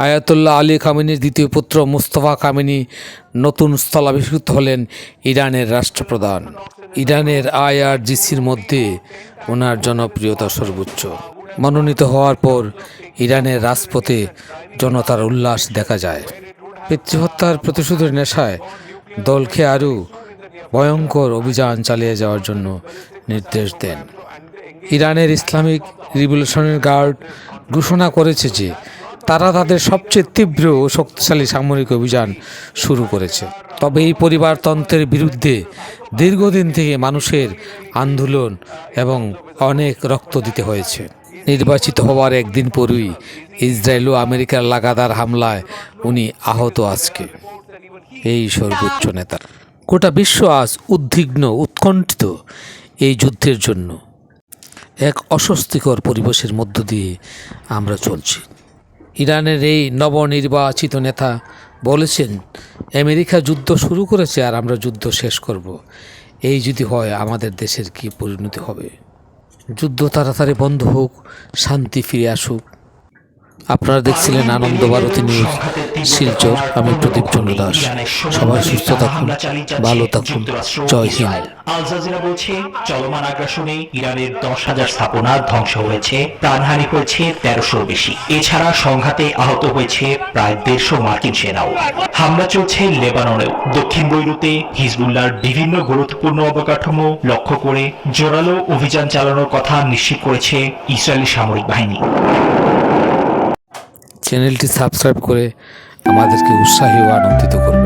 Ayatollah Ali খামেনির দ্বিতীয় পুত্র Mustafa Khamenei নতুন স্থলাভিষিক্ত হলেন ইরানের রাষ্ট্রপ্রধান। ইরানের আইআরজিসির মধ্যে ওনার জনপ্রিয়তা সর্বোচ্চ। মনোনীত হওয়ার পর ইরানের রাজপথে জনতার উল্লাস দেখা যায়। পিতৃহত্যার প্রতিশোধের নেশায় দলকে আরও ভয়ঙ্কর অভিযান চালিয়ে যাওয়ার জন্য নির্দেশ দেন। ইরানের ইসলামিক রিভলিউশনারি গার্ড ঘোষণা করেছে যে তারা তাদের সবচেয়ে তীব্র ও শক্তিশালী সামরিক অভিযান শুরু করেছে। তবে এই পরিবারতন্ত্রের বিরুদ্ধে দীর্ঘদিন থেকে মানুষের আন্দোলন এবং অনেক রক্ত দিতে হয়েছে। নির্বাচিত হওয়ার একদিন পরই ইসরায়েল ও আমেরিকার লাগাতার হামলায় উনি আহত। আজকে এই সর্বোচ্চ নেতা। গোটা বিশ্ব আজ উদ্বিগ্ন, উৎকণ্ঠিত এই যুদ্ধের জন্য। এক অস্বস্তিকর পরিবেশের মধ্য দিয়ে আমরা চলছি। ইরানের এই নবনির্বাচিত নেতা বলেছেন, আমেরিকা যুদ্ধ শুরু করেছে আর আমরা যুদ্ধ শেষ করব। এই যদি হয় আমাদের দেশের কি পরিণতি হবে? যুদ্ধ তাড়াতাড়ি বন্ধ হোক, শান্তি ফিরে আসুক। আপনারা দেখছিলেন আনন্দ ভারতী নিউজ, শিলচর। আমি প্রদীপ চন্দ্র দাস। সবাই সুস্থ থাকুন, ভালো থাকুন। জয় হিন্দ। আল জাজিরা বলছে, চলমান আগ্রাসনে ইরানের 10,000 স্থাপনা ধ্বংস হয়েছে, প্রাণহানি হয়েছে 1300 বেশি। এছাড়া সংঘাতে আহত হয়েছে প্রায় 150 মার্কিন সেনাও। হামলা চলছে লেবাননেও। দক্ষিণ বৈরুতে হিজবুল্লাহর বিভিন্ন গুরুত্বপূর্ণ অবকাঠামো লক্ষ্য করে জোরালো অভিযান চালানোর কথা নিশ্চিত করেছে ইসরায়েলি সামরিক বাহিনী। চ্যানেলটি সাবস্ক্রাইব করে আমাদেরকে উৎসাহী ও আনন্দিত করুন।